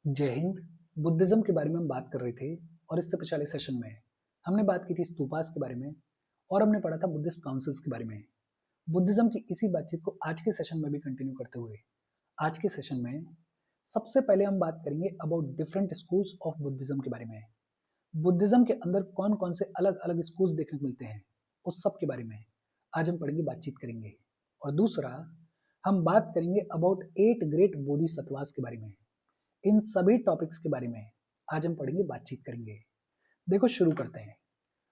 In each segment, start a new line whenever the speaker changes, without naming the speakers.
जय हिंद। बुद्धिज्म के बारे में हम बात कर रहे थे और इससे पिछले सेशन में हमने बात की थी स्तूपास के बारे में और हमने पढ़ा था बुद्धिस्ट काउंसिल्स के बारे में। बुद्धिज्म की इसी बातचीत को आज के सेशन में भी कंटिन्यू करते हुए आज के सेशन में सबसे पहले हम बात करेंगे about different schools of Buddhism के बारे में। बुद्धिज्म के अंदर कौन कौन से अलग अलग स्कूल्स देखने को मिलते हैं उस सब के बारे में आज हम पढ़ेंगे, बातचीत करेंगे। और दूसरा, हम बात करेंगे अबाउट 8 ग्रेट बोधिसत्वास के बारे में। इन सभी टॉपिक्स के बारे में आज हम पढ़ेंगे, बातचीत करेंगे। देखो, शुरू करते हैं।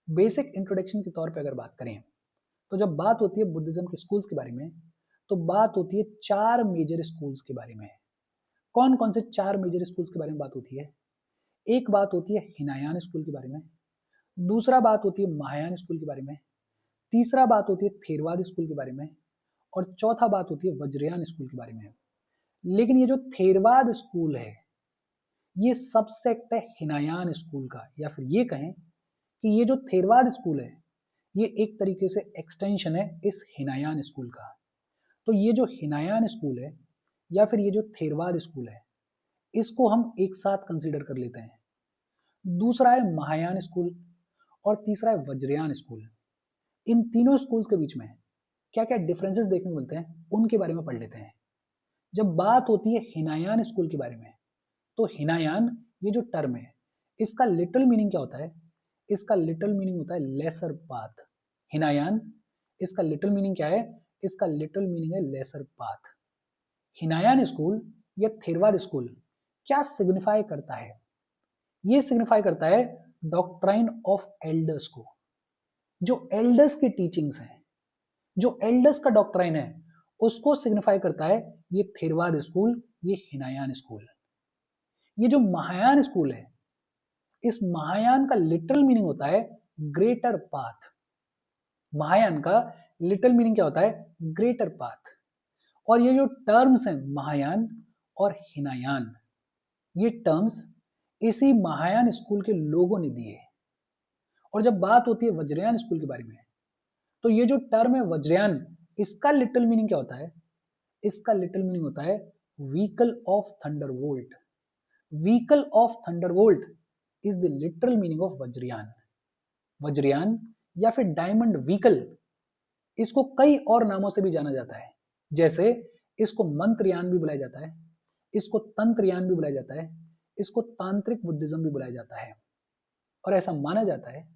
बेसिक इंट्रोडक्शन के तौर पे अगर बात करें तो जब बात होती है बुद्धिज्म के स्कूल्स के बारे में तो बात होती है 4 मेजर स्कूल्स के बारे में। कौन कौन से 4 मेजर स्कूल्स के बारे में बात होती है? एक बात होती है हिनायान स्कूल के बारे में, दूसरा बात होती है महायान स्कूल के बारे में, तीसरा बात होती है थेरवाद स्कूल के बारे में, और चौथा बात होती है वज्रयान स्कूल के बारे में। लेकिन ये जो थेरवाद स्कूल है ये सबसेक्ट है हिनायान स्कूल का, या फिर ये कहें कि ये जो थेरवाद स्कूल है ये एक तरीके से एक्सटेंशन है इस हिनायान स्कूल का। तो ये जो हिनायान स्कूल है या फिर ये जो थेरवाद स्कूल है इसको हम एक साथ कंसीडर कर लेते हैं। दूसरा है महायान स्कूल और तीसरा है वज्रयान स्कूल। इन तीनों स्कूल्स के बीच में क्या क्या डिफरेंसेस देखने को मिलते हैं उनके बारे में पढ़ लेते हैं। जब बात होती है हिनायान स्कूल के बारे में तो हिनायान, ये जो टर्म है इसका लिटिल मीनिंग क्या होता है? इसका लिटिल मीनिंग होता है लेसर पाथ। हिनायान, इसका लिटिल मीनिंग क्या है? इसका लिटिल मीनिंग है लेसर पाथ। हिनायान स्कूल या थेरवाद स्कूल क्या सिग्निफाई करता है? ये सिग्निफाई करता है डॉक्ट्राइन ऑफ एल्डर्स को। जो एल्डर्स की टीचिंग्स हैं, जो एल्डर्स का डॉक्ट्राइन है उसको सिग्निफाई करता है ये थेरवाद स्कूल, ये हिनायान स्कूल। ये जो महायान स्कूल है, इस महायान का लिटरल मीनिंग होता है ग्रेटर पाथ। महायान का लिटरल मीनिंग क्या होता है? Greater path. और ये जो टर्म्स हैं महायान और हिनायान, ये टर्म्स इसी महायान स्कूल के लोगों ने दिए। और जब बात होती है वज्रयान स्कूल के बारे में तो ये जो टर्म है वज्रयान, इसका लिटरल मीनिंग क्या होता है? इसका लिटरल मीनिंग होता है vehicle of Thunderbolt. Vehicle of Thunderbolt is the literal meaning of Vajrayana. Vajrayana या फिर डायमंड व्हीकल, इसको कई और नामों से भी जाना जाता है। जैसे इसको मंत्रयान भी बुलाया जाता है, इसको तंत्रयान भी बुलाया जाता है, इसको तांत्रिक बुद्धिज्म भी बुलाया जाता है। और ऐसा माना जाता है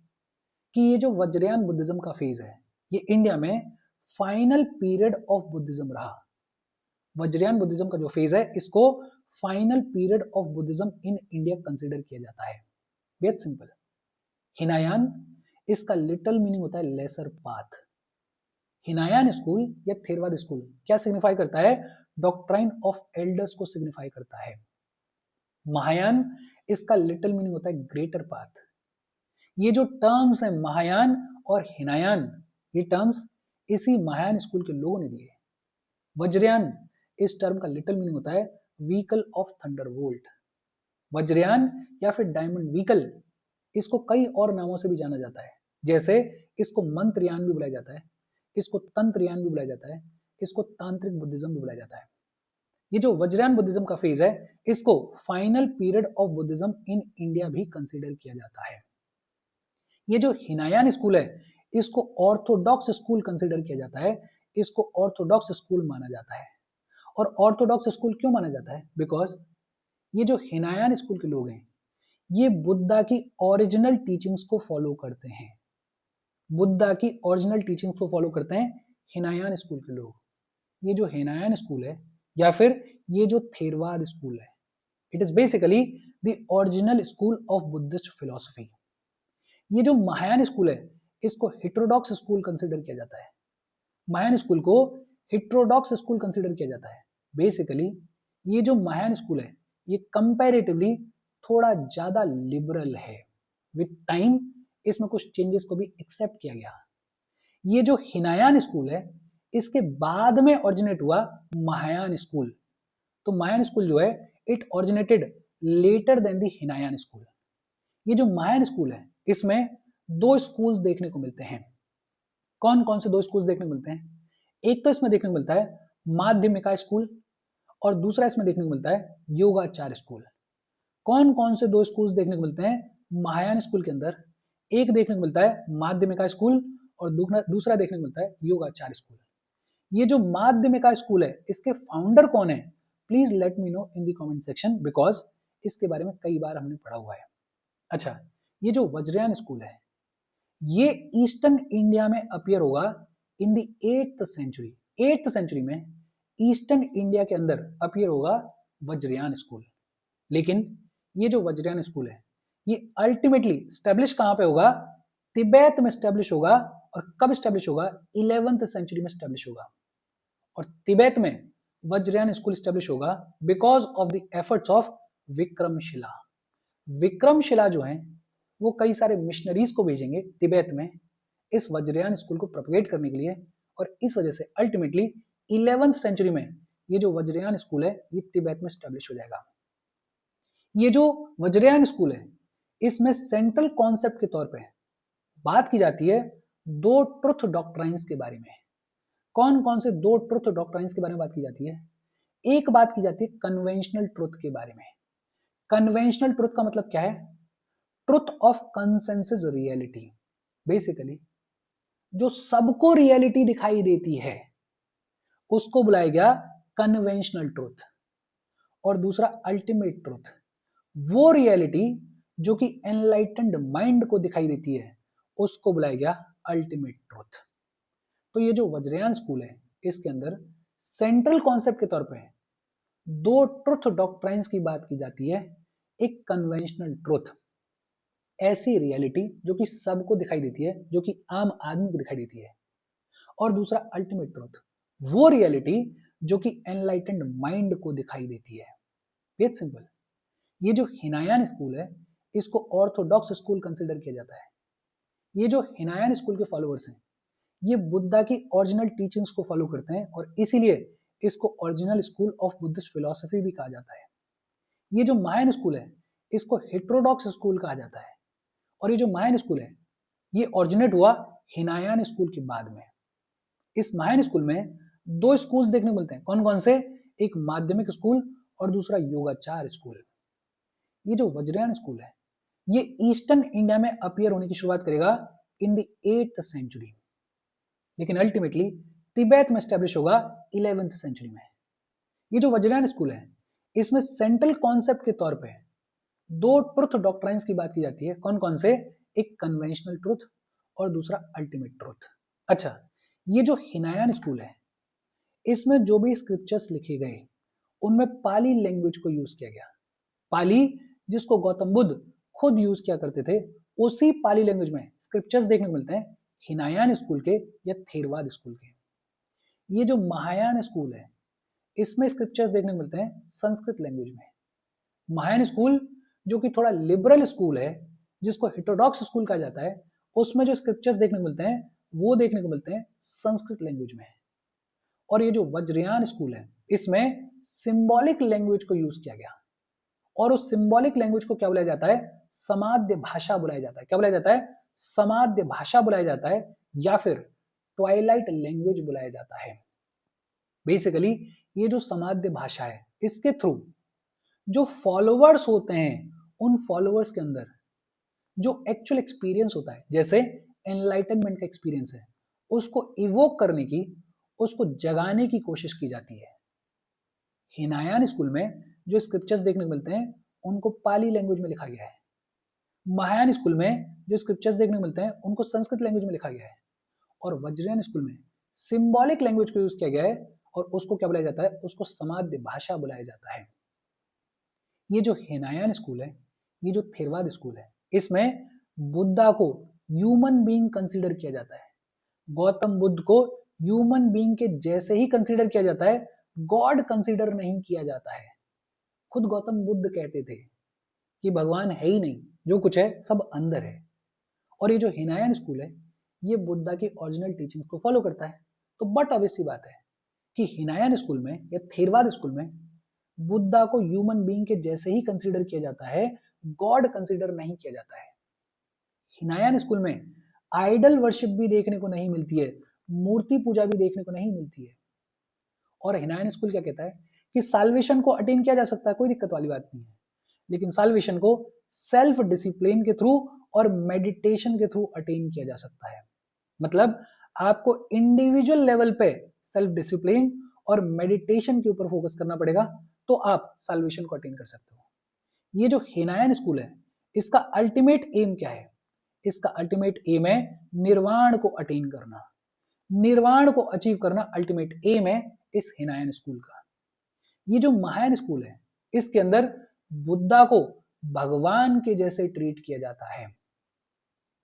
कि ये जो वज्रयान बुद्धिज्म का फेज है ये इंडिया में फाइनल पीरियड ऑफ बुद्धिज्म रहा। वज्रयान बुद्धिज्म का जो फेज है इसको final period of Buddhism in India consider किया जाता है। बेहद सिंपल। हिनायान, इसका लिटरल मीनिंग होता है लेसर पाथ। हिनायान स्कूल या थेरवाद स्कूल क्या सिग्निफाई करता है? डॉक्ट्राइन ऑफ एल्डर्स को सिग्निफाई करता है। महायान, इसका लिटरल मीनिंग होता है ग्रेटर पाथ। ये जो टर्म्स हैं महायान और हिनायान, ये टर्म्स इसी महायान स्कूल के लोगों ने दिए। वज्रयान, इस टर्म का लिटरल मीनिंग होता है व्हीकल ऑफ थंडरबोल्ट। वज्रयान या फिर डायमंड व्हीकल, इसको कई और नामों से भी जाना जाता है। जैसे इसको मंत्रयान भी बुलाया जाता है, इसको तंत्रयान भी बुलाया जाता है, इसको तांत्रिक बुद्धिज्म भी बुलाया जाता है। ये जो वज्रयान बुद्धिज्म का फेज है इसको final period of Buddhism in India भी कंसीडर किया जाता है। ये जो हिनायान स्कूल है इसको ऑर्थोडॉक्स स्कूल कंसीडर किया जाता है, इसको ऑर्थोडॉक्स स्कूल माना जाता है। और ऑर्थोडॉक्स स्कूल क्यों माना जाता है? बिकॉज ये जो हिनायान स्कूल के लोग हैं ये बुद्धा की ओरिजिनल टीचिंग्स को फॉलो करते हैं। बुद्धा की ओरिजिनल टीचिंग्स को फॉलो करते हैं हिनायान स्कूल के लोग। ये जो हिनायान स्कूल है या फिर ये जो थेरवाद स्कूल है, it is basically the original school of Buddhist philosophy. ये जो महायान स्कूल है इसको हेटेरोडॉक्स स्कूल कंसिडर किया जाता है। महायान स्कूल को हेटेरोडॉक्स स्कूल कंसिडर किया जाता है। बेसिकली ये जो महायान स्कूल है ये कंपैरेटिवली थोड़ा ज्यादा लिबरल है। विद टाइम इसमें कुछ चेंजेस को भी एक्सेप्ट किया गया। ये जो हिनायान स्कूल है इसके बाद में ओरिजिनेट हुआ महायान स्कूल। तो महायान स्कूल जो है it originated later than the Hinayana school. ये जो महायान स्कूल है इसमें दो स्कूल्स देखने को मिलते हैं। कौन कौन से दो स्कूल्स देखने को मिलते हैं? एक तो इसमें देखने को मिलता है माध्यमिका स्कूल और दूसरा इसमें देखने को मिलता है योगाचार स्कूल। कौन कौन से 2 स्कूल्स देखने को मिलते हैं महायान स्कूल के अंदर? एक देखने को मिलता है माध्यमिका स्कूल और दूसरा देखने को मिलता है योगाचार्य स्कूल। ये जो माध्यमिका स्कूल है इसके फाउंडर कौन है? Please let me know in the comment section, because इसके बारे में कई बार हमने पढ़ा हुआ है। अच्छा, ये जो वज्रयान स्कूल है ये ईस्टर्न इंडिया में अपीयर होगा in the 8th century. 8th century में ईस्टर्न इंडिया के अंदर अपीयर होगा वज्रयान स्कूल। लेकिन ये जो वज्रयान स्कूल है ये अल्टीमेटली स्टैब्लिश कहां पे होगा? तिब्बत में स्टैब्लिश होगा। और कब स्टैब्लिश होगा? 11th सेंचुरी में स्टैब्लिश होगा। और तिब्बत में वज्रयान स्कूल स्टैब्लिश होगा because of the efforts of Vikramshila. Vikramshila जो है वो कई सारे मिशनरीज को भेजेंगे तिब्बत में इस वज्रयान स्कूल को प्रोपगेट करने के लिए, और इस वजह से अल्टीमेटली 11th सेंचुरी में ये जो वज्रयान स्कूल है ये तिब्बत में स्टैब्लिश हो जाएगा। ये जो वज्रयान स्कूल है इसमें सेंट्रल कॉन्सेप्ट के तौर पे बात की जाती है 2 ट्रुथ डॉक्ट्राइन्स के बारे में। कौन कौन से 2 ट्रुथ डॉक्ट्राइन्स के बारे में बात की जाती है? एक बात की जाती है कन्वेंशनल ट्रुथ के बारे में। कन्वेंशनल ट्रुथ का मतलब क्या है? Truth of consensus reality. Basically जो सबको रियलिटी दिखाई देती है उसको बुलाया गया कन्वेंशनल ट्रुथ। और दूसरा अल्टीमेट ट्रुथ, वो रियलिटी जो कि एनलाइटेंड माइंड को दिखाई देती है उसको बुलाया गया अल्टीमेट ट्रुथ। तो ये जो वज्रयान स्कूल है इसके अंदर सेंट्रल कॉन्सेप्ट के तौर पे 2 ट्रुथ डॉक्ट्राइन्स की बात की जाती है। एक कन्वेंशनल ट्रुथ, ऐसी रियलिटी जो कि सबको दिखाई देती है, जो कि आम आदमी को दिखाई देती है। और दूसरा अल्टीमेट ट्रुथ, वो रियलिटी जो कि एनलाइटेंड माइंड को दिखाई देती है। It's simple. ये जो हिनायान स्कूल है इसको ऑर्थोडॉक्स स्कूल कंसिडर किया जाता है। ये जो हिनायान स्कूल के फॉलोअर्स हैं ये बुद्धा की ओरिजिनल टीचिंग्स को फॉलो करते हैं और इसीलिए इसको original school of Buddhist philosophy भी कहा जाता है। ये जो महायान स्कूल है इसको हेटेरोडॉक्स स्कूल कहा जाता है। और ये जो महायान स्कूल है ये ओरिजिनेट हुआ हिनायान स्कूल के बाद में। इस महायान स्कूल में 2 स्कूल्स देखने को मिलते हैं। कौन कौन से? एक माध्यमिक स्कूल और दूसरा योगाचार स्कूल। ये जो वज्रयान स्कूल है ये ईस्टर्न इंडिया में अपीयर होने की शुरुआत करेगा इन द 8th सेंचुरी, लेकिन अल्टीमेटली तिब्बत में स्टैब्लिश होगा 11th सेंचुरी में। ये जो वज्रयान स्कूल है इसमें सेंट्रल कॉन्सेप्ट के तौर पे 2 ट्रुथ डॉक्ट्राइन्स की बात की जाती है। कौन कौन से? एक कन्वेंशनल ट्रुथ और दूसरा अल्टीमेट ट्रुथ। अच्छा, ये जो हिनायान स्कूल है इसमें जो भी स्क्रिप्चर्स लिखे गए उनमें पाली लैंग्वेज को यूज किया गया। पाली जिसको गौतम बुद्ध खुद यूज किया करते थे, उसी पाली लैंग्वेज में स्क्रिप्चर्स देखने को मिलते हैं हिनायान स्कूल के या थेरवाद स्कूल के। ये जो महायान स्कूल है इसमें स्क्रिप्चर्स देखने को मिलते हैं संस्कृत लैंग्वेज में। महायान स्कूल जो कि थोड़ा लिबरल स्कूल है जिसको हेटेरोडॉक्स स्कूल कहा जाता है, उसमें जो स्क्रिप्चर्स देखने को मिलते हैं वो देखने को मिलते हैं संस्कृत लैंग्वेज में। और ये जो वज्रयान स्कूल है इसमें सिंबॉलिक लैंग्वेज को यूज किया गया और उस सिंबॉलिक लैंग्वेज को क्या बुलाया जाता है? समाद्य भाषा बुलाया जाता है। क्या बुलाया जाता है? समाद्य भाषा बुलाया जाता है या फिर ट्वाइलाइट लैंग्वेज बुलाया जाता है। बेसिकली ये जो समाद्य भाषा है इसके थ्रू जो फॉलोअर्स होते हैं उन फॉलोअर्स के अंदर जो एक्चुअल एक्सपीरियंस होता है, जैसे एनलाइटनमेंट का एक्सपीरियंस है, उसको इवोक करने की, उसको जगाने की कोशिश की जाती है। हिनायान स्कूल में जो स्क्रिप्चर्स देखने को मिलते हैं उनको पाली लैंग्वेज में लिखा गया है। महायान स्कूल में जो स्क्रिप्चर्स देखने को मिलते हैं उनको संस्कृत लैंग्वेज में लिखा गया है। और वज्रयान स्कूल में सिंबॉलिक लैंग्वेज को यूज किया गया है और उसको क्या बुलाया जाता है? उसको समाद्य भाषा बुलाया जाता है। ये जो हिनायान स्कूल है, ये जो थेरवाद स्कूल है, इसमें बुद्धा को ह्यूमन बीइंग कंसीडर किया जाता है। गौतम बुद्ध को ह्यूमन बीइंग के जैसे ही कंसीडर किया जाता है, गॉड कंसीडर नहीं किया जाता है। खुद गौतम बुद्ध कहते थे कि भगवान है ही नहीं, जो कुछ है सब अंदर है। और ये जो हिनायान स्कूल है ये बुद्धा की ओरिजिनल टीचिंग्स को फॉलो करता है। तो बट ऑब्वियस सी बात है कि हिनायान स्कूल में या थेरवाद स्कूल में बुद्धा को ह्यूमन बीइंग के जैसे ही कंसीडर किया जाता है, गॉड कंसीडर नहीं किया जाता है। हिनायान स्कूल में आइडल वर्शिप भी देखने को नहीं मिलती है, मूर्ति पूजा भी देखने को नहीं मिलती है। और हिनायान स्कूल क्या कहता है कि साल्वेशन को अटेन किया जा सकता है, कोई दिक्कत वाली बात नहीं है, लेकिन साल्वेशन को सेल्फ डिसिप्लिन के थ्रू और मेडिटेशन के थ्रू अटेन किया जा सकता है। मतलब आपको इंडिविजुअल लेवल पे सेल्फ डिसिप्लिन और मेडिटेशन के ऊपर फोकस करना पड़ेगा, तो आप साल्वेशन को अटेन कर सकते हो। ये जो हिनायन स्कूल है, इसका अल्टीमेट एम क्या है? इसका अल्टीमेट एम है निर्वाण को अटेन करना। निर्वाण को अचीव करना अल्टीमेट एम है इस हिनायन स्कूल का। ये जो महायान स्कूल है, इसके अंदर बुद्धा को भगवान के जैसे ट्रीट किया जाता है।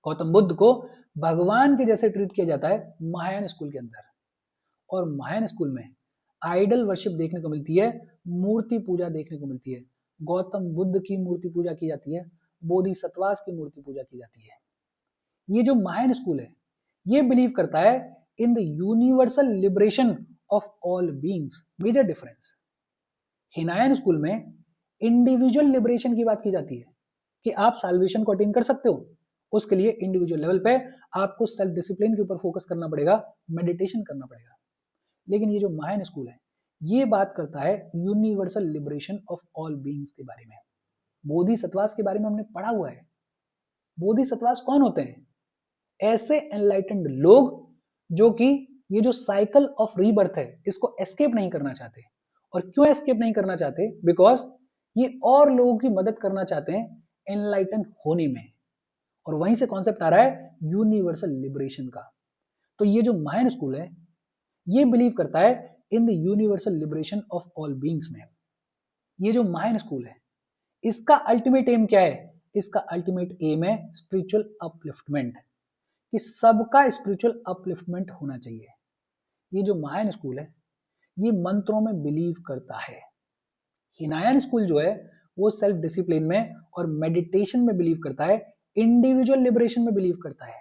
गौतम बुद्ध को भगवान के जैसे ट्रीट किया जाता है महायान स्कूल के अंदर। और महायान स्कूल में आइडल वर्शिप देखने को मिलती है, मूर्ति पूजा देखने को मिलती है। गौतम बुद्ध की मूर्ति पूजा की जाती है, बोधिसत्वास की मूर्ति पूजा की जाती है। ये जो महायान स्कूल है, ये बिलीव करता है in the universal liberation of all beings. Major difference, Hinayana school में इंडिविजुअल लिबरेशन की बात की जाती है कि आप साल्वेशन को अटेन कर सकते हो। उसके लिए इंडिविजुअल लेवल पे आपको सेल्फ डिसिप्लिन के ऊपर फोकस करना पड़ेगा, मेडिटेशन करना पड़ेगा। लेकिन ये जो महायान स्कूल है, ये बात करता है universal liberation of all beings के बारे में। बोधिसत्वास के बारे में हमने पढ़ा हुआ है। बोधिसत्वास कौन होते हैं? ऐसे एनलाइटेंड लोग जो कि ये जो साइकिल ऑफ रीबर्थ है, इसको एस्केप नहीं करना चाहते। और क्यों एस्केप नहीं करना चाहते? बिकॉज ये और लोगों की मदद करना चाहते हैं एनलाइटन होने में। और वहीं से कॉन्सेप्ट आ रहा है यूनिवर्सल लिबरेशन का। तो ये जो महायान स्कूल है, ये बिलीव करता है in the universal liberation of all beings में। ये जो महायान स्कूल है, इसका अल्टीमेट एम क्या है? इसका अल्टीमेट एम है स्पिरिचुअल अपलिफ्टमेंट, कि सबका स्पिरिचुअल अपलिफ्टमेंट होना चाहिए। ये जो महायान स्कूल है, ये मंत्रों में बिलीव करता है। हिनायन स्कूल जो है, वो सेल्फ डिसिप्लिन में और मेडिटेशन में बिलीव करता है, इंडिविजुअल लिबरेशन में बिलीव करता है।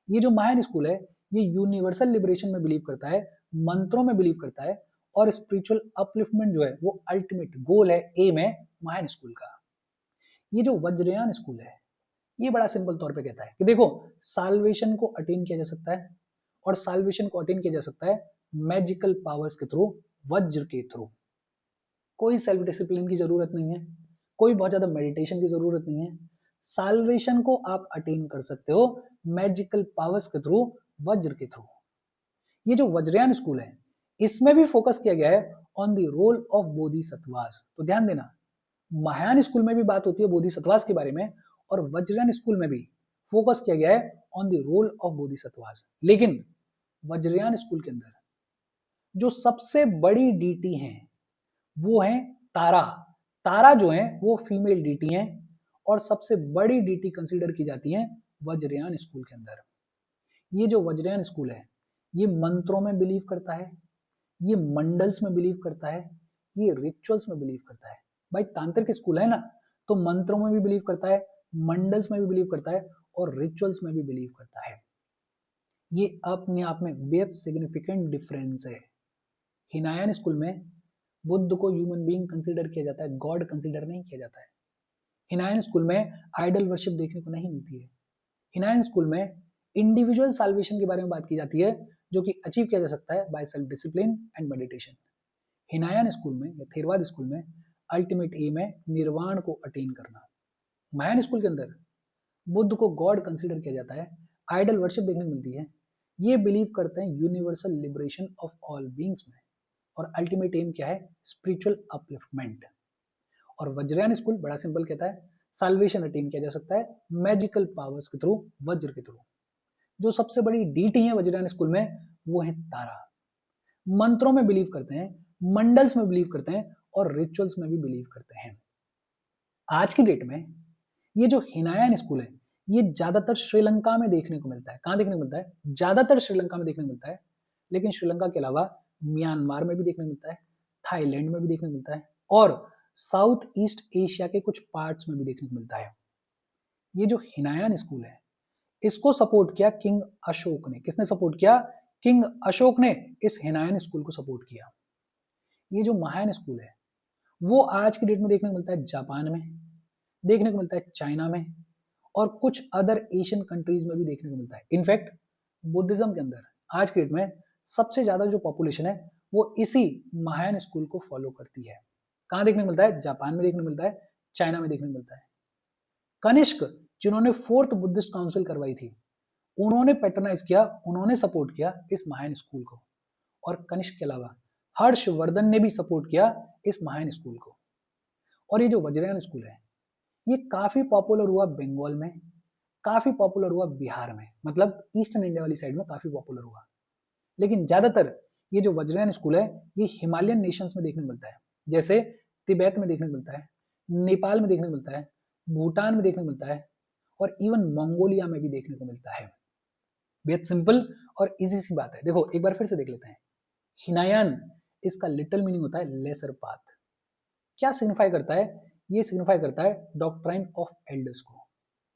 ये जो महायान स्कूल है, ये यूनिवर्सल लिबरेशन में बिलीव करता है, मंत्रों में बिलीव करता है, और स्पिरिचुअल अपलिफ्टमेंट जो है वो अल्टीमेट गोल है, एम है महायान स्कूल का। ये जो वज्रयान स्कूल है, ये बड़ा सिंपल तौर पे कहता है कि देखो, साल्वेशन को अटेन किया जा सकता है, और साल्वेशन को अटेन किया जा सकता है मैजिकल पावर्स के थ्रू, वज्र के थ्रू। कोई सेल्फ डिसिप्लिन की जरूरत नहीं है, कोई बहुत ज्यादा मेडिटेशन की जरूरत नहीं है। साल्वेशन को आप अटेन कर सकते हो मैजिकल पावर्स के थ्रू, वज्र के थ्रू। ये जो वज्रयान स्कूल है, इसमें भी फोकस किया गया है on the role of bodhisattvas. तो ध्यान देना, महायान स्कूल में भी बात होती है बोधिसत्वास के बारे में, और वज्रयान स्कूल में भी फोकस किया गया है on the role of bodhisattvas. लेकिन वज्रयान स्कूल के अंदर जो सबसे बड़ी डीटी है, वो है तारा। तारा जो है वो फीमेल डीटी है, और सबसे बड़ी डीटी कंसीडर की जाती है वज्रयान स्कूल के अंदर। ये जो वज्रयान स्कूल है, ये मंत्रों में बिलीव करता है, ये मंडल्स में बिलीव करता है, ये रिचुअल्स में बिलीव करता है। भाई तांत्रिक स्कूल है ना, तो मंत्रों में भी बिलीव करता है, मंडल्स में भी बिलीव करता है, और रिचुअल्स में भी बिलीव करता है। ये अपने आप में बेहद सिग्निफिकेंट डिफरेंस है। हिनायन स्कूल में बुद्ध को ह्यूमन बीइंग कंसीडर किया जाता है, गॉड कंसीडर नहीं किया जाता है। हिनायन स्कूल में आइडल वर्शिप देखने को नहीं मिलती है। हिनायन स्कूल में इंडिविजुअल साल्वेशन के बारे में बात की जाती है, जो कि अचीव किया जा सकता है by self discipline and meditation. Hinayana school में या थेरवाद स्कूल में अल्टीमेट एम है निर्वाण को अटेन करना। महायान स्कूल के अंदर बुद्ध को गॉड कंसीडर किया जाता है, आइडल वर्शिप देखने को मिलती है। ये बिलीव करते हैं universal liberation of all beings में, और अल्टीमेट एम क्या है? Spiritual upliftment. और वज्रयान स्कूल बड़ा सिंपल कहता है साल्वेशन अटेन किया जा सकता है मैजिकल पावर्स के थ्रू, वज्र के थ्रू। जो सबसे बड़ी डीटी है वज्रयान स्कूल में, वो है तारा। मंत्रों में बिलीव करते हैं, मंडल्स में बिलीव करते हैं, और रिचुअल्स में भी बिलीव करते हैं। आज की डेट में ये जो हिनायन स्कूल है, ये ज्यादातर श्रीलंका में देखने को मिलता है। कहां देखने को मिलता है? ज्यादातर श्रीलंका में देखने को मिलता है, लेकिन श्रीलंका के अलावा म्यांमार में भी देखने को मिलता है, थाईलैंड में भी देखने को मिलता है, और साउथ ईस्ट एशिया के कुछ पार्ट्स में भी देखने को मिलता है। ये जो हिनायन स्कूल है, इसको सपोर्ट किया किंग अशोक ने। किसने सपोर्ट किया? किंग अशोक ने इस हिनायन स्कूल को सपोर्ट किया। ये जो महायान स्कूल है, वो आज की डेट में देखने को मिलता है जापान में, देखने को मिलता है चाइना में, और कुछ अदर एशियन कंट्रीज में भी देखने को मिलता है। इनफैक्ट बुद्धिज्म के अंदर आज की डेट में सबसे ज्यादा जो पॉपुलेशन है, वो इसी महायान स्कूल को फॉलो करती है। कहां देखने को मिलता है? जापान में देखने को मिलता है, चाइना में देखने को मिलता है। कनिष्क जिन्होंने फोर्थ बुद्धिस्ट काउंसिल करवाई थी, उन्होंने पैटर्नाइज किया, उन्होंने सपोर्ट किया इस महायान स्कूल को। और कनिष्क के अलावा हर्षवर्धन ने भी सपोर्ट किया इस महायान स्कूल को। और ये जो वज्रयान स्कूल है, ये काफी पॉपुलर हुआ बंगाल में, काफी पॉपुलर हुआ बिहार में, मतलब ईस्टर्न इंडिया वाली साइड में काफी पॉपुलर हुआ। लेकिन ज्यादातर ये जो वज्रयान स्कूल है, ये हिमालयन नेशंस में देखने को मिलता है, जैसे तिब्बत में देखने को मिलता है, नेपाल में देखने को मिलता है, भूटान में देखने को मिलता है, और इवन मंगोलिया में भी देखने को मिलता है। बेहद सिंपल और इजी सी बात है। देखो एक बार फिर से देख लेते हैं। हिनायान, इसका लिटिल मीनिंग होता है लेसर पाथ। क्या सिग्निफाई करता है? ये सिग्निफाई करता है डॉक्ट्राइन ऑफ एल्डर्स को।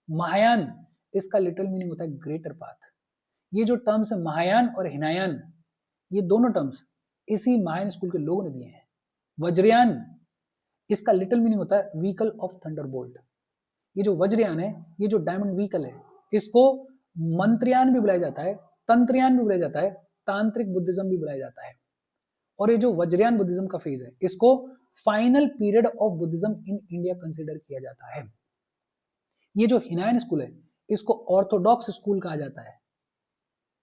महायान, इसका लिटिल मीनिंग होता है ग्रेटर पाथ। ये जो टर्म्स है महायान और हिनायान, ये दोनों टर्म्स इसी महायान स्कूल के लोगों ने दिए हैं। वज्रयान, इसका लिटिल मीनिंग होता है व्हीकल ऑफ थंडरबोल्ट। ये जो वज्रयान है, ये जो डायमंड व्हीकल है, इसको मंत्रयान भी बुलाया जाता है, तंत्रयान भी बुलाया जाता है, तांत्रिक बुद्धिज्म भी बुलाया जाता है। और ये जो वज्रयान बुद्धिज्म का फेज है, इसको final period of Buddhism in India consider किया जाता है। ये जो हिनायन स्कूल है, इसको ऑर्थोडॉक्स स्कूल कहा जाता है।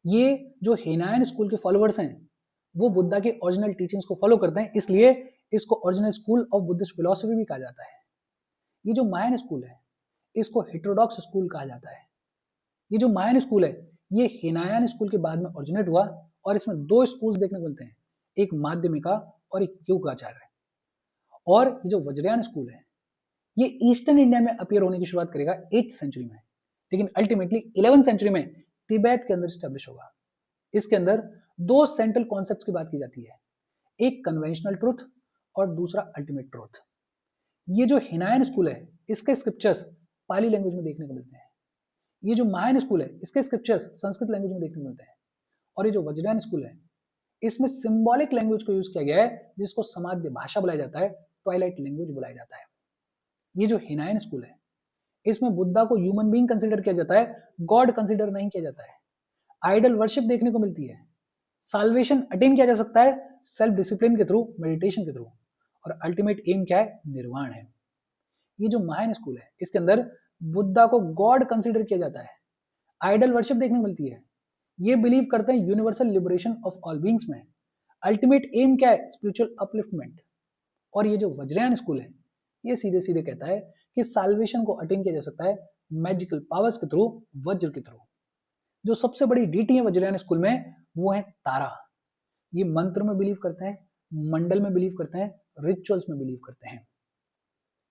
ये जो हिनायन स्कूल के फॉलोअर्स हैं, वो बुद्धा के ओरिजिनल टीचिंग्स को फॉलो करते हैं, इसलिए इसको original school of Buddhist philosophy भी कहा जाता है। ये जो मायन स्कूल है, इसको हेटेरोडॉक्स स्कूल कहा जाता है। ये जो मायन स्कूल है, ये हिनायन स्कूल के बाद में ओरिजिनेट हुआ, और इसमें दो स्कूल्स देखने को मिलते हैं, एक माध्यमिका और एक युगाचार्य। और ये जो वज्रयान स्कूल है, ये ईस्टर्न इंडिया में अपीयर होने की शुरुआत करेगा 8th सेंचुरी में, लेकिन अल्टीमेटली 11th सेंचुरी में तिब्बत के अंदर स्टैब्लिश होगा। इसके अंदर दो सेंट्रल कॉन्सेप्ट्स की बात की जाती है, एक कन्वेंशनल ट्रूथ और दूसरा अल्टीमेट ट्रूथ। ये जो हिनायन स्कूल है, इसके स्क्रिप्चर्स पाली लैंग्वेज में देखने को मिलते हैं। ये जो मायन स्कूल है, इसके स्क्रिप्चर्स संस्कृत लैंग्वेज में देखने को मिलते हैं। और ये जो वज्रयान स्कूल है, इसमें सिंबॉलिक लैंग्वेज को यूज किया गया है, जिसको समाध्य भाषा बुलाया जाता है, ट्वाइलाइट लैंग्वेज बुलाया जाता है। ये जो हिनायन स्कूल है, इसमें बुद्धा को ह्यूमन बीइंग कंसीडर किया जाता है, गॉड कंसीडर नहीं किया जाता है। आइडल वर्शिप देखने को मिलती है। साल्वेशन अटेन किया जा सकता है सेल्फ डिसिप्लिन के थ्रू, मेडिटेशन के थ्रू, और अल्टीमेट एम क्या है? निर्वाण है। ये जो महायान स्कूल है, इसके अंदर बुद्धा को गॉड कंसीडर किया जाता है। आइडल वर्शिप देखने को मिलती है। ये बिलीव करते हैं universal liberation of all beings में। अल्टीमेट एम क्या है? Spiritual upliftment. और ये जो वज्रयान स्कूल है, ये सीधे सीधे कहता है कि साल्वेशन को अटेन किया जा सकता है मैजिकल पावर्स के थ्रू, वज्र के थ्रू। जो सबसे बड़ी डीटी है वज्रयान स्कूल में, वो है तारा। ये मंत्र में बिलीव करते हैं, मंडल में बिलीव करते हैं, रिचुअल्स में बिलीव करते हैं।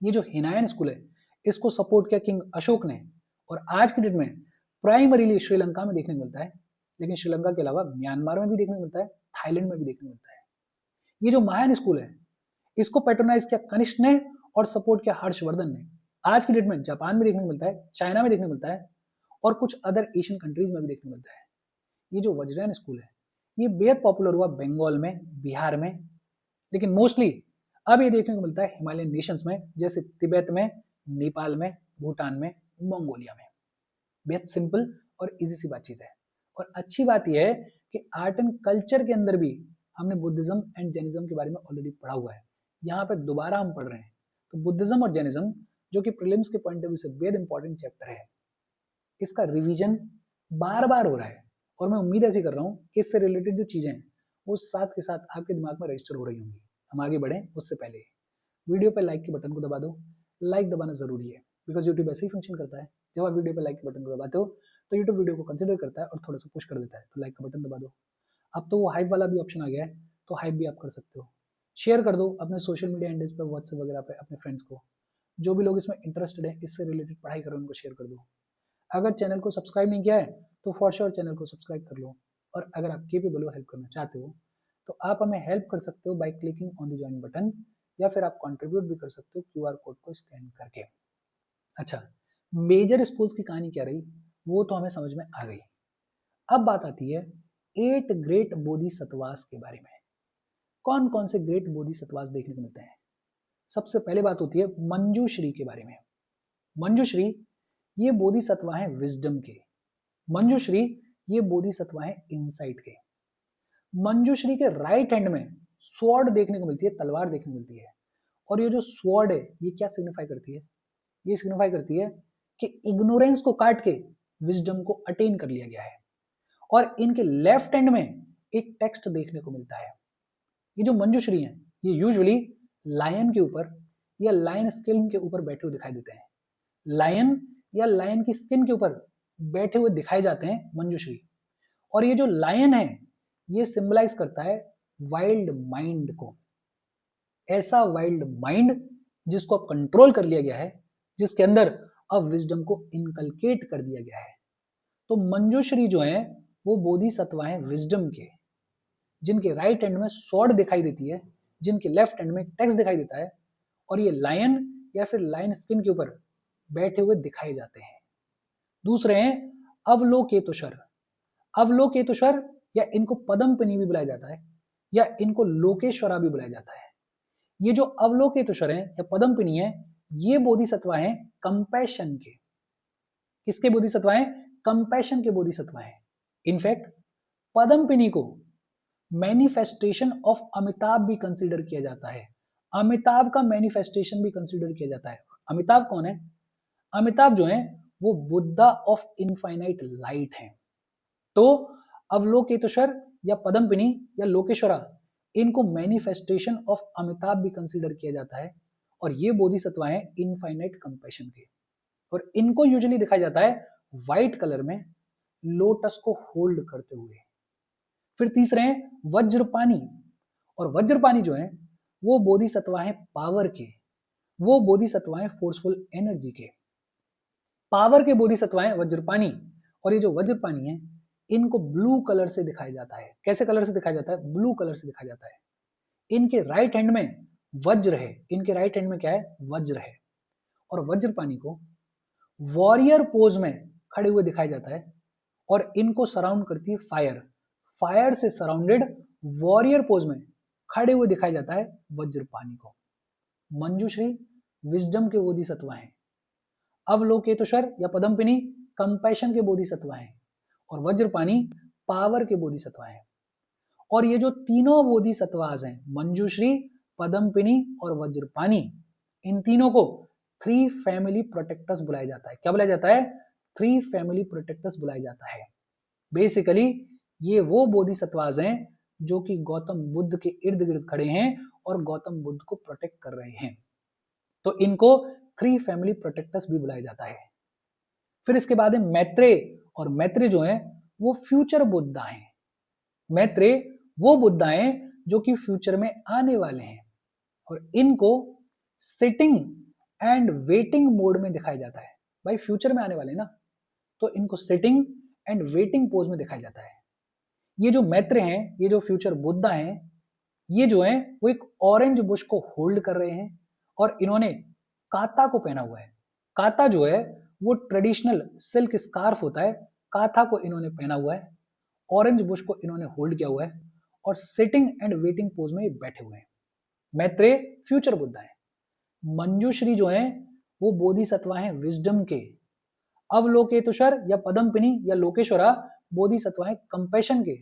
ये जो हिनायन स्कूल है, इसको सपोर्ट किया किंग अशोक ने, और आज की डेट में प्राइमरीली श्रीलंका में देखने को मिलता है, लेकिन श्रीलंका के अलावा म्यांमार में भी देखने को मिलता है, थाईलैंड में भी देखने को मिलता है। ये जो महायान स्कूल है, इसको पैट्रोनाइज किया कनिष्क ने और सपोर्ट किया हर्षवर्धन ने। आज की डेट में जापान में देखने को मिलता है, चाइना में देखने को मिलता है, और कुछ अदर एशियन कंट्रीज में भी देखने को मिलता है। ये जो वज्रयान स्कूल है, ये बेहद पॉपुलर हुआ बंगाल में, बिहार में, लेकिन मोस्टली अब ये देखने को मिलता है हिमालयन नेशंस में, जैसे तिब्बत में, नेपाल में, भूटान में, मंगोलिया में। बेहद सिंपल और इजी सी बातचीत है। और अच्छी बात यह है कि आर्ट एंड कल्चर के अंदर भी हमने बुद्धिज्म एंड जैनिज्म के बारे में ऑलरेडी पढ़ा हुआ है। यहाँ पे दोबारा हम पढ़ रहे हैं। तो बुद्धिज्म और जैनिज्म, जो कि प्रीलिम्स के पॉइंट ऑफ व्यू से बेहद इंपॉर्टेंट चैप्टर है, इसका रिवीजन बार बार हो रहा है, और मैं उम्मीद ऐसी कर रहा हूँ कि इससे रिलेटेड जो चीजें हैं, वो साथ के साथ आपके दिमाग में रजिस्टर हो रही होंगी। हम आगे बढ़ें उससे पहले वीडियो पे लाइक के बटन को दबा दो। लाइक दबाना जरूरी है, बिकॉज यूट्यूब ऐसे ही फंक्शन करता है। जब आप वीडियो पे लाइक के बटन को दबाते हो, तो यूट्यूब वीडियो को कंसिडर करता है और थोड़ा सा पुश कर देता है। तो लाइक का बटन दबा दो। अब तो वो हाइप वाला भी ऑप्शन आ गया है, तो हाइप भी आप कर सकते हो। शेयर कर दो अपने सोशल मीडिया हैंडल्स पे, व्हाट्सएप वगैरह पे अपने फ्रेंड्स को। जो भी लोग इसमें इंटरेस्टेड है, इससे रिलेटेड पढ़ाई करो, उनको शेयर कर दो। अगर चैनल को सब्सक्राइब नहीं किया है, तो फॉर श्योर चैनल को सब्सक्राइब कर लो। और अगर आप केपेबल हो, हेल्प करना चाहते हो, तो आप हमें हेल्प कर सकते हो by clicking on the join button, या फिर आप कंट्रीब्यूट भी कर सकते हो क्यूआर कोड को स्कैन करके। अच्छा, मेजर स्कूल्स की कहानी क्या रही, वो तो हमें समझ में आ गई। अब बात आती है 8 ग्रेट बोधिसत्वास के बारे में। कौन कौन से ग्रेट बोधिसत्वास देखने को मिलते हैं? सबसे पहले बात होती है मंजूश्री के बारे में। मंजूश्री ये बोधिसत्वा है विजडम के। मंजूश्री ये बोधिसत्वा है इनसाइट के। मंजूश्री के राइट हैंड में स्वॉर्ड देखने को मिलती है, तलवार देखने को मिलती है, और ये जो स्वॉर्ड है ये क्या सिग्निफाई करती है? ये सिग्निफाई करती है कि इग्नोरेंस को काट के विजडम को अटेन कर लिया गया है। और इनके लेफ्ट हैंड में एक टेक्स्ट देखने को मिलता है। ये जो मंजूश्री हैं ये यूजुअली लायन के ऊपर या लायन स्किन के ऊपर बैठे हुए दिखाई देते हैं। लायन या लायन की स्किन के ऊपर बैठे हुए दिखाए जाते हैं मंजूश्री। और ये जो लायन है ये सिंबलाइज करता है वाइल्ड माइंड को। ऐसा वाइल्ड माइंड जिसको अब कंट्रोल कर लिया गया है, जिसके अंदर अब विजडम को इनकलकेट कर दिया गया है। तो मंजूश्री जो है वो बोधिसत्व है विजडम के, जिनके राइट हैंड में स्वॉर्ड दिखाई देती है, जिनके लेफ्ट हैंड में टेक्स्ट दिखाई देता है, और ये लायन या फिर लायन स्किन के ऊपर बैठे हुए दिखाए जाते हैं। दूसरे हैं अवलोकेतुषर। अवलोकेतुषर या इनको पदमपिनी भी बुलाया जाता है या इनको लोकेश्वरा भी बुलाया जाता है। ये जो अवलोकेतुषर हैं या पदमपिनी है ये बोधिसत्व हैं कंपैशन के। किसके बोधिसत्व हैं? कंपैशन के बोधिसत्व हैं। इनफैक्ट पदमपिनी को मैनिफेस्टेशन ऑफ अमिताभ भी कंसीडर किया जाता है। अमिताभ का मैनिफेस्टेशन भी कंसीडर किया जाता है। अमिताभ कौन है? अमिताभ जो है वो बुद्धा ऑफ इनफाइनाइट लाइट है। तो अवलोकेतुषर या पदमपिनी या लोकेश्वरा इनको मैनिफेस्टेशन ऑफ अमिताभ भी कंसीडर किया जाता है। और ये बोधिसत्व हैं इनफाइनाइट कंपैशन के। और इनको यूजुअली दिखाया जाता है व्हाइट कलर में लोटस को होल्ड करते हुए। फिर तीसरे हैं वज्रपानी। और वज्रपानी जो है वो बोधिसत्व हैं पावर के, वो बोधिसत्व हैं फोर्सफुल एनर्जी के। पावर के बोधिसत्व हैं वज्रपानी। और ये जो वज्रपानी है इनको ब्लू कलर से दिखाया जाता है। कैसे कलर से दिखाया जाता है? ब्लू कलर से दिखाया जाता है। इनके राइट हैंड में वज्र है। इनके राइट हैंड में क्या है? वज्र है। और वज्रपानी को वॉरियर पोज में खड़े हुए दिखाया जाता है और इनको सराउंड करती है फायर। फायर से सराउंडेड वॉरियर पोज में खड़े हुए दिखाया जाता है वज्रपानी को। मंजूश्री विजडम के बोधिसत्व हैं। अवलोकेतुषर या पदमपिनी कंपैशन के बोधिसत्व हैं और वज्रपानी पावर के बोधिसत्व हैं। और ये जो तीनों बोधिसत्वास हैं मंजूश्री, पदमपिनी और वज्रपानी, इन तीनों को 3 फैमिली प्रोटेक्टर्स बुलाया जाता है। क्या बुलाया जाता है? 3 फैमिली प्रोटेक्टर्स बुलाया जाता है। बेसिकली ये वो बोधिसत्वास हैं जो कि गौतम बुद्ध के इर्द गिर्द खड़े हैं और गौतम बुद्ध को प्रोटेक्ट कर रहे हैं। तो इनको 3 फैमिली प्रोटेक्टर्स भी बुलाया जाता है। फिर इसके बाद है मैत्रेय। और मैत्रेय जो है वो फ्यूचर बुद्धा हैं। मैत्रेय वो बुद्धा हैं जो कि फ्यूचर में आने वाले हैं और इनको सिटिंग एंड वेटिंग मोड में दिखाया जाता है। भाई फ्यूचर में आने वाले ना, तो इनको सिटिंग एंड वेटिंग पोज में दिखाया जाता है। ये जो मैत्रेय हैं, ये जो फ्यूचर बुद्धा हैं, ये जो है वो एक ऑरेंज बुश को होल्ड कर रहे हैं और इन्होंने काता को पहना हुआ है। काता जो है वो ट्रेडिशनल सिल्क स्कार्फ होता है। काथा को इन्होंने पहना हुआ है, ऑरेंज बुश को इन्होंने होल्ड किया हुआ है और सिटिंग एंड वेटिंग पोज में बैठे हुए हैं। मैत्रेय फ्यूचर बुद्धा है। मंजूश्री जो है वो बोधिसत्व हैं विजडम के। अवलोकेतुषर या पदमपिनी या लोकेश्वरा बोधिसत्व हैं कंपैशन के।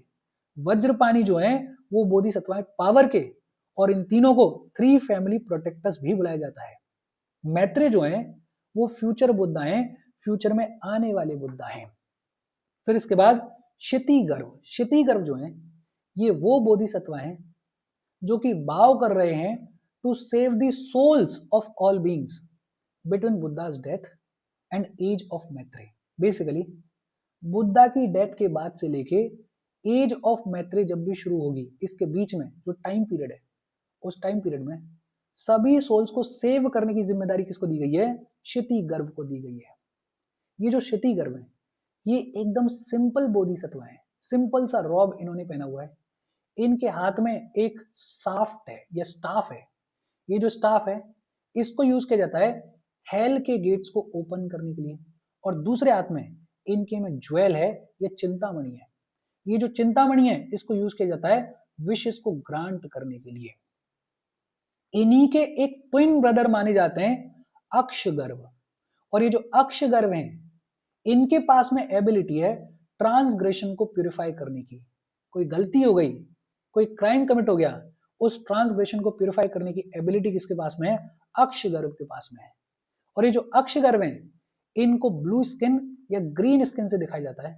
वज्रपानी जो है वो बोधिसत्व हैं पावर के। और इन तीनों को 3 फैमिली प्रोटेक्टर्स भी बुलाया जाता है। मैत्रेय जो है वो फ्यूचर बुद्धा हैं, फ्यूचर में आने वाले बुद्धा हैं। फिर इसके बाद क्षितिगर्भ। क्षितिगर्भ जो है ये वो बोधिसत्व हैं जो कि भाव कर रहे हैं to save the souls of all beings between Buddha's death and age of Maitreya. Basically Buddha की डेथ के बाद से लेके एज ऑफ मैत्रेय जब भी शुरू होगी, इसके बीच में जो टाइम पीरियड है, उस टाइम पीरियड में सभी सोल्स को सेव करने की जिम्मेदारी किसको दी गई है? क्षितिगर्भ को दी गई है। ये जो क्षितिगर्भ है ये एकदम सिंपल बोधिसत्व है। सिंपल सा रॉब इन्होंने पहना हुआ है। इनके हाथ में एक साफ्ट है या स्टाफ है। ये जो स्टाफ है इसको यूज किया जाता है हेल के गेट्स को ओपन करने के लिए। और दूसरे हाथ में इनके में ज्वेल है या चिंतामणि है। ये जो चिंतामणि है इसको यूज किया जाता है विशेष को ग्रांट करने के लिए। इन्हीं के एक ट्विन ब्रदर माने जाते हैं अक्षगर्भ। और ये जो अक्षगर्भ हैं इनके पास में एबिलिटी है ट्रांसग्रेशन को प्यूरिफाई करने की। कोई गलती हो गई, कोई क्राइम कमिट हो गया, उस ट्रांसग्रेशन को प्यूरिफाई करने की एबिलिटी किसके पास में है? अक्षगर्भ के पास में है। और ये जो अक्षगर्भ है इनको ब्लू स्किन या ग्रीन स्किन से दिखाया जाता है,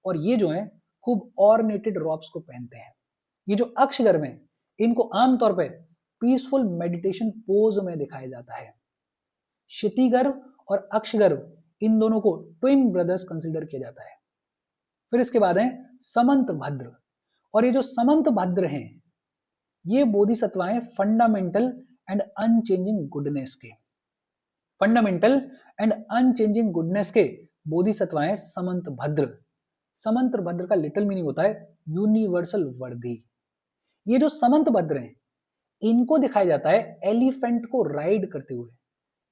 और ये जो है खूब ऑर्नेटेड रॉब्स को पहनते हैं। ये जो अक्षगर्भ है इनको आमतौर पर पीसफुल मेडिटेशन पोज में दिखाया जाता है। क्षितिगर्भ और अक्षगर्भ इन दोनों को ट्विन ब्रदर्स कंसीडर किया जाता है। फिर इसके बाद है समंत भद्र, और ये जो समंत भद्र हैं ये बोधिसत्वाएं फंडामेंटल एंड अनचेंजिंग गुडनेस के, फंडामेंटल एंड अनचेंजिंग गुडनेस के बोधिसत्वाएं समंत भद्र। समंत भद्र का लिटिल मीनिंग होता है यूनिवर्सल वर्दी। ये जो समंत भद्र हैं इनको दिखाया जाता है एलिफेंट को राइड करते हुए,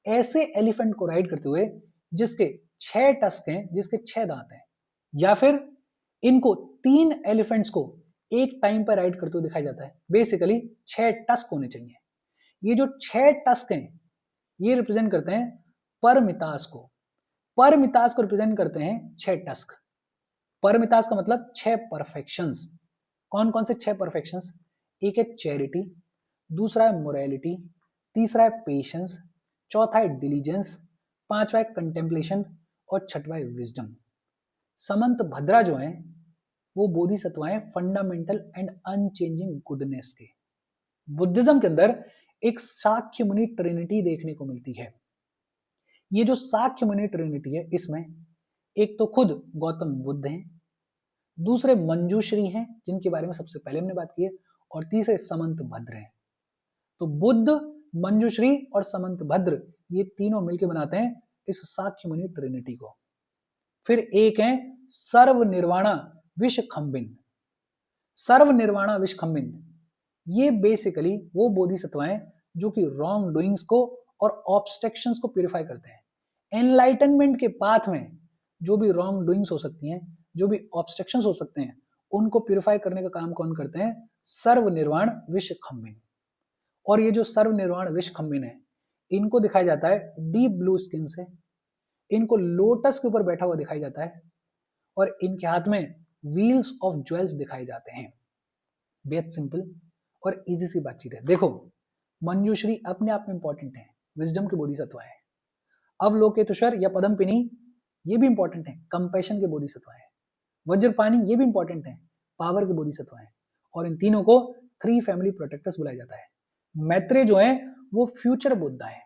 ऐसे एलिफेंट को राइड करते हुए जिसके 6 टस्क हैं, जिसके 6 दांत हैं, या फिर इनको 3 एलिफेंट्स को एक टाइम पर राइड करते हुए दिखाया जाता है। बेसिकली 6 टस्क होने चाहिए। ये जो 6 टस्क हैं ये रिप्रेजेंट करते हैं परमितास को। परमितास को रिप्रेजेंट करते हैं 6 टस्क। परमितास का मतलब 6 परफेक्शंस। कौन कौन से 6 परफेक्शंस? एक है चैरिटी, दूसरा है मोरालिटी, तीसरा है पेशेंस, चौथा है डिलीजेंस, पांचवा है कंटेम्पलेशन और छठवा है विजडम। समंत भद्रा जो है वो बोधिसत्वाएं फंडामेंटल एंड अनचेंजिंग गुडनेस के। बुद्धिज्म के अंदर एक साख्य मुनि ट्रिनिटी देखने को मिलती है। ये जो साख्य मुनि ट्रिनिटी है इसमें एक तो खुद गौतम बुद्ध हैं, दूसरे मंजूश्री हैं जिनके बारे में सबसे पहले हमने बात की है, और तीसरे समंत भद्र हैं। तो बुद्ध, मंजूश्री और समंत भद्र ये तीनों मिलकर बनाते हैं इस साख्य मुनि ट्रिनिटी को। फिर एक है सर्व निर्वाणा विषखंबिन। सर्व निर्वाणा विषखंबिन ये बेसिकली वो बोधिसत्वाएं जो कि रॉन्ग डूइंग्स को और ऑब्स्ट्रक्शंस को प्यूरिफाई करते हैं। एनलाइटनमेंट के पाथ में जो भी रॉन्ग डूइंग्स हो सकती हैं, जो भी ऑब्स्ट्रक्शंस हो सकते हैं, उनको प्यूरिफाई करने का काम कौन करते हैं? सर्व निर्वाण विषखंबिन। और ये जो सर्व निर्वाण विषखंबिन है इनको दिखाया जाता है डीप ब्लू स्किन से। इनको लोटस के ऊपर बैठा हुआ दिखाया जाता है और इनके हाथ में व्हील्स ऑफ ज्वेल्स दिखाए जाते हैं। बेहद सिंपल और इजी सी बातचीत है। देखो, मंजूश्री अपने आप में इंपॉर्टेंट है, विजडम के बोधिसत्व है। अवलोकेतुषर या पदमपिनी ये भी इंपॉर्टेंट है, कंपैशन के बोधिसत्व है। वज्रपाणी ये भी इंपॉर्टेंट है, पावर के बोधिसत्व है। और इन तीनों को 3 फैमिली प्रोटेक्टर्स बुलाया जाता है। मैत्रेय जो है वो फ्यूचर बुद्धा है।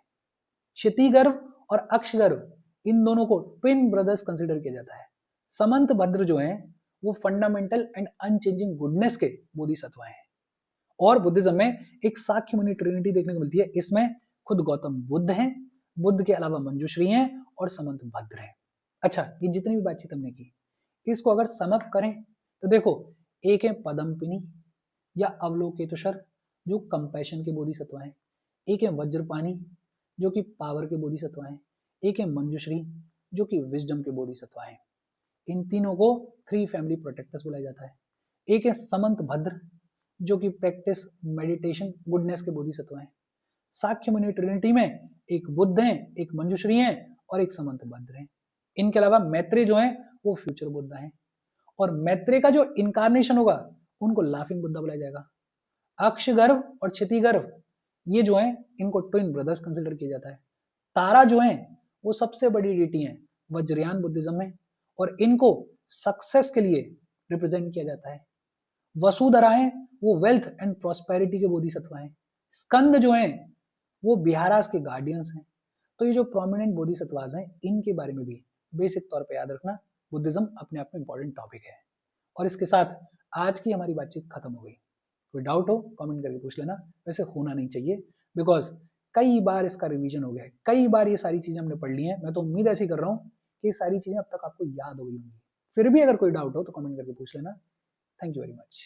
क्षितिगर्भ और अक्षगर्भ इन दोनों को ट्विन ब्रदर्स कंसीडर किया जाता है। समंत भद्र जो है वो फंडामेंटल एंड अनचेंजिंग गुडनेस के बोधिसत्व हैं। और बुद्धिज्म में एक साख्य मुनि ट्रिनिटी देखने को मिलती है। इसमें खुद गौतम बुद्ध हैं, बुद्ध के अलावा मंजूश्री हैं और समंत भद्र हैं। अच्छा, ये जितनी भी बातचीत हमने की इसको अगर समअप करें तो देखो, एक है पदमपिनी या अवलोकेतुषर जो कंपैशन के बोधिसत्व हैं, एक है वज्रपाणी जो कि पावर के बोधिसत्व हैं, एक है मंजूश्री जो कि विजडम के बोधिसत्व हैं। इन तीनों को 3 फैमिली प्रोटेक्टर्स बुलाया जाता है। एक है समंत भद्र जो कि प्रैक्टिस मेडिटेशन गुडनेस के बोधिसत्व हैं। साख्य मुनि ट्रिनिटी में एक बुद्ध हैं, एक मंजूश्री हैं और एक समंत भद्र हैं। इनके अलावा मैत्रेय जो है वो फ्यूचर बुद्धा हैं। और मैत्रेय का जो इनकारनेशन होगा उनको लाफिंग बुद्धा बुलाया जाएगा। अक्षगर्भ और क्षितिगर्भ ये जो है इनको ट्विन ब्रदर्स कंसिडर किया जाता है। तारा जो है वो सबसे बड़ी डीटी है वज्रयान बुद्धिज्म में, और इनको सक्सेस के लिए रिप्रेजेंट किया जाता है। वसुधराएं वो वेल्थ एंड प्रॉस्पेरिटी के बोधिसत्व हैं। स्कंद जो हैं वो बिहारास के गार्डियंस हैं। तो ये जो प्रोमिनेंट बोधिसत्वास हैं इनके बारे में भी बेसिक तौर पे याद रखना। बुद्धिज्म अपने आप में इंपॉर्टेंट टॉपिक है। और इसके साथ आज की हमारी बातचीत खत्म हो गई। कोई डाउट हो कमेंट करके पूछ लेना। वैसे होना नहीं चाहिए, बिकॉज कई बार इसका रिवीजन हो गया है, कई बार ये सारी चीजें हमने पढ़ ली हैं। मैं तो उम्मीद ऐसी कर रहा हूँ कि ये सारी चीजें अब तक आपको याद हो गई होंगी। फिर भी अगर कोई डाउट हो तो कमेंट करके पूछ लेना। Thank you very much.